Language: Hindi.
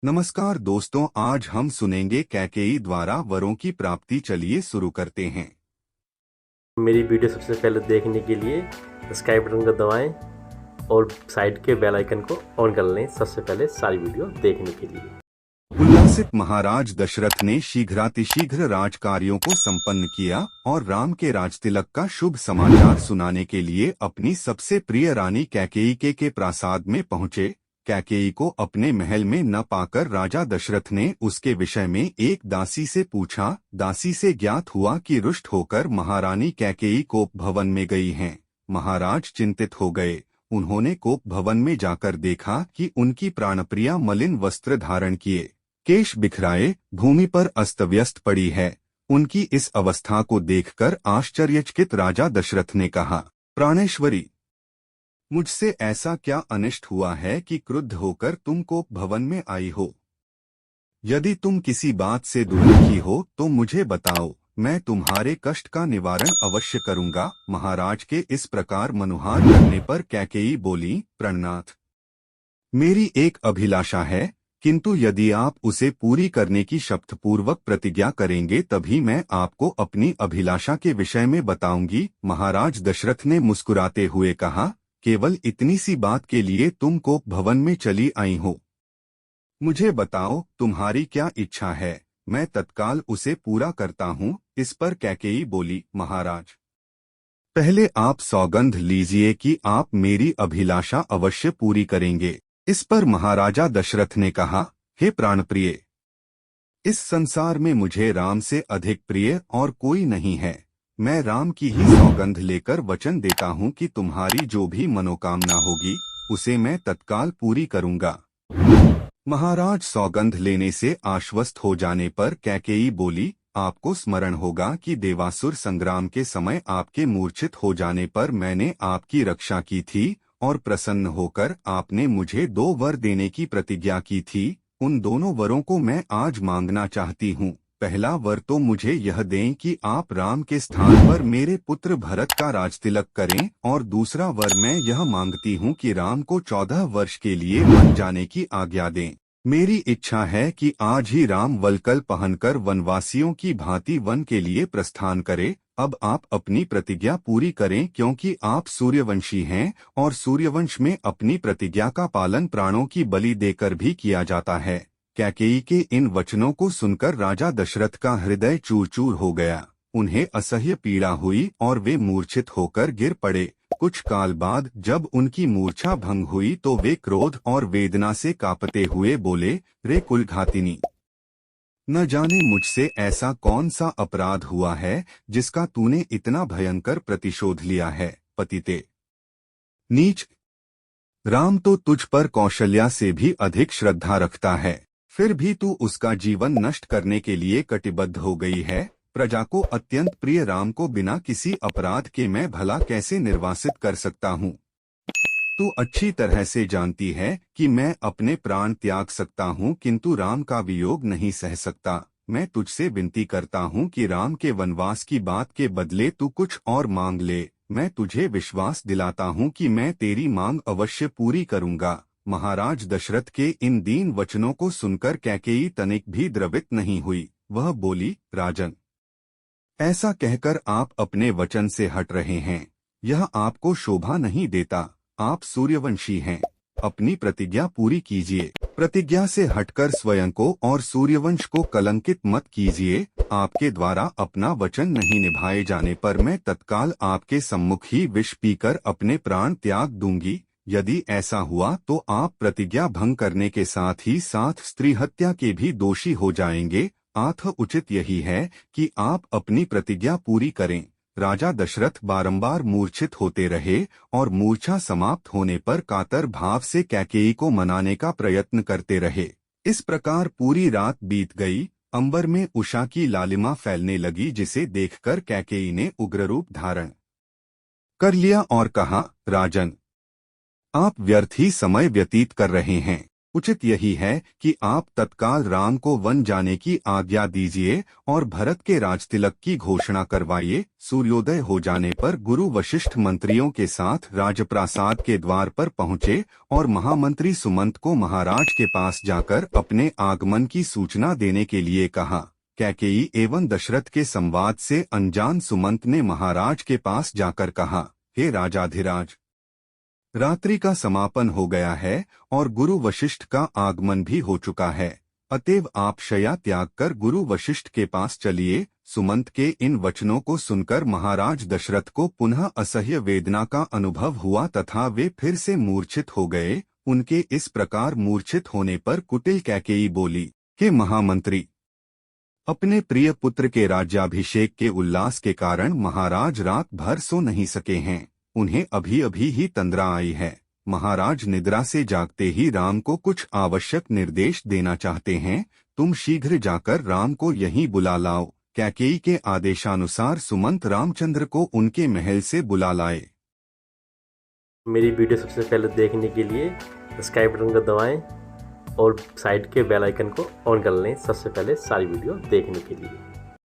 नमस्कार दोस्तों, आज हम सुनेंगे कैकेयी द्वारा वरों की प्राप्ति। चलिए शुरू करते हैं। मेरी वीडियो सबसे पहले देखने के लिए सब्सक्राइब बटन को दबाएं और साइड के बेल आइकन को ऑन कर लें सबसे पहले सारी वीडियो देखने के लिए। उल्लासित महाराज दशरथ ने शीघ्रातिशीघ्र राजकार्यों को संपन्न किया और राम के राजतिलक का शुभ समाचार सुनाने के लिए अपनी सबसे प्रिय रानी कैकेयी के प्रासाद में पहुंचे। कैकेयी को अपने महल में न पाकर राजा दशरथ ने उसके विषय में एक दासी से पूछा। दासी से ज्ञात हुआ कि रुष्ट होकर महारानी कैकेयी कोप भवन में गई हैं। महाराज चिंतित हो गए। उन्होंने कोप भवन में जाकर देखा कि उनकी प्राणप्रिया मलिन वस्त्र धारण किए, केश बिखराए, भूमि पर अस्तव्यस्त पड़ी है। उनकी इस अवस्था को देखकर आश्चर्यचकित राजा दशरथ ने कहा, प्राणेश्वरी, मुझसे ऐसा क्या अनिष्ट हुआ है कि क्रुद्ध होकर तुम कोप भवन में आई हो? यदि तुम किसी बात से दुखी हो तो मुझे बताओ, मैं तुम्हारे कष्ट का निवारण अवश्य करूंगा। महाराज के इस प्रकार मनुहार करने पर कैकेयी बोली, प्रणनाथ, मेरी एक अभिलाषा है, किंतु यदि आप उसे पूरी करने की शपथपूर्वक प्रतिज्ञा करेंगे तभी मैं आपको अपनी अभिलाषा के विषय में बताऊंगी। महाराज दशरथ ने मुस्कुराते हुए कहा, केवल इतनी सी बात के लिए तुम कोप भवन में चली आई हो? मुझे बताओ, तुम्हारी क्या इच्छा है, मैं तत्काल उसे पूरा करता हूँ। इस पर कैकेयी बोली, महाराज, पहले आप सौगंध लीजिए कि आप मेरी अभिलाषा अवश्य पूरी करेंगे। इस पर महाराजा दशरथ ने कहा, हे प्राणप्रिय, इस संसार में मुझे राम से अधिक प्रिय और कोई नहीं है। मैं राम की ही सौगंध लेकर वचन देता हूँ कि तुम्हारी जो भी मनोकामना होगी उसे मैं तत्काल पूरी करूंगा। महाराज सौगंध लेने से आश्वस्त हो जाने पर कैकेयी बोली, आपको स्मरण होगा कि देवासुर संग्राम के समय आपके मूर्छित हो जाने पर मैंने आपकी रक्षा की थी और प्रसन्न होकर आपने मुझे 2 वर देने की प्रतिज्ञा की थी। उन दोनों वरों को मैं आज मांगना चाहती हूँ। पहला वर तो मुझे यह दें कि आप राम के स्थान पर मेरे पुत्र भरत का राजतिलक करें, और दूसरा वर मैं यह मांगती हूँ कि राम को 14 वर्ष के लिए वन जाने की आज्ञा दें। मेरी इच्छा है कि आज ही राम वल्कल पहनकर वनवासियों की भांति वन के लिए प्रस्थान करे। अब आप अपनी प्रतिज्ञा पूरी करें, क्योंकि आप सूर्यवंशी हैं और सूर्यवंश में अपनी प्रतिज्ञा का पालन प्राणों की बलि देकर भी किया जाता है। कैकेयी के इन वचनों को सुनकर राजा दशरथ का हृदय चूर चूर हो गया। उन्हें असह्य पीड़ा हुई और वे मूर्छित होकर गिर पड़े। कुछ काल बाद जब उनकी मूर्छा भंग हुई तो वे क्रोध और वेदना से कांपते हुए बोले, रे कुलघातिनी, न जाने मुझसे ऐसा कौन सा अपराध हुआ है जिसका तूने इतना भयंकर प्रतिशोध लिया है। पतिते नीच, राम तो तुझ पर कौशल्या से भी अधिक श्रद्धा रखता है, फिर भी तू उसका जीवन नष्ट करने के लिए कटिबद्ध हो गई है। प्रजा को अत्यंत प्रिय राम को बिना किसी अपराध के मैं भला कैसे निर्वासित कर सकता हूँ? तू अच्छी तरह से जानती है कि मैं अपने प्राण त्याग सकता हूँ, किंतु राम का वियोग नहीं सह सकता। मैं तुझसे विनती करता हूँ कि राम के वनवास की बात के बदले तू कुछ और मांग ले। मैं तुझे विश्वास दिलाता हूँ कि मैं तेरी मांग अवश्य पूरी करूँगा। महाराज दशरथ के इन दीन वचनों को सुनकर कैकेयी तनिक भी द्रवित नहीं हुई। वह बोली, राजन, ऐसा कहकर आप अपने वचन से हट रहे हैं, यह आपको शोभा नहीं देता। आप सूर्यवंशी हैं, अपनी प्रतिज्ञा पूरी कीजिए। प्रतिज्ञा से हटकर स्वयं को और सूर्यवंश को कलंकित मत कीजिए। आपके द्वारा अपना वचन नहीं निभाए जाने पर मैं तत्काल आपके सम्मुख ही विष पीकर अपने प्राण त्याग दूंगी। यदि ऐसा हुआ तो आप प्रतिज्ञा भंग करने के साथ ही साथ स्त्री हत्या के भी दोषी हो जाएंगे। अतः उचित यही है कि आप अपनी प्रतिज्ञा पूरी करें। राजा दशरथ बारंबार मूर्छित होते रहे और मूर्छा समाप्त होने पर कातर भाव से कैकेयी को मनाने का प्रयत्न करते रहे। इस प्रकार पूरी रात बीत गई। अंबर में उषा की लालिमा फैलने लगी, जिसे देखकर कैकेयी ने उग्ररूप धारण कर लिया और कहा, राजन, आप व्यर्थ ही समय व्यतीत कर रहे हैं। उचित यही है कि आप तत्काल राम को वन जाने की आज्ञा दीजिए और भरत के राजतिलक की घोषणा करवाइए। सूर्योदय हो जाने पर गुरु वशिष्ठ मंत्रियों के साथ राजप्रासाद के द्वार पर पहुंचे और महामंत्री सुमंत को महाराज के पास जाकर अपने आगमन की सूचना देने के लिए कहा। कैकेयी एवं दशरथ के संवाद से अनजान सुमंत ने महाराज के पास जाकर कहा, हे राजाधिराज, रात्रि का समापन हो गया है और गुरु वशिष्ठ का आगमन भी हो चुका है, अतएव आप शया त्याग कर गुरु वशिष्ठ के पास चलिए। सुमंत के इन वचनों को सुनकर महाराज दशरथ को पुनः असह्य वेदना का अनुभव हुआ तथा वे फिर से मूर्छित हो गए। उनके इस प्रकार मूर्छित होने पर कुटिल कैकेयी बोली, हे महामंत्री, अपने प्रिय पुत्र के राज्याभिषेक के उल्लास के कारण महाराज रात भर सो नहीं सके हैं। उन्हें अभी अभी ही तंद्रा आई है। महाराज निद्रा से जागते ही राम को कुछ आवश्यक निर्देश देना चाहते हैं। तुम शीघ्र जाकर राम को यहीं बुला लाओ। कैकेयी के आदेशानुसार सुमंत रामचंद्र को उनके महल से बुला लाए। मेरी वीडियो सबसे पहले देखने के लिए सब्सक्राइब बटन को दबाएं और साइड के बेल आइकन को ऑन कर लें सबसे पहले सारी वीडियो देखने के लिए।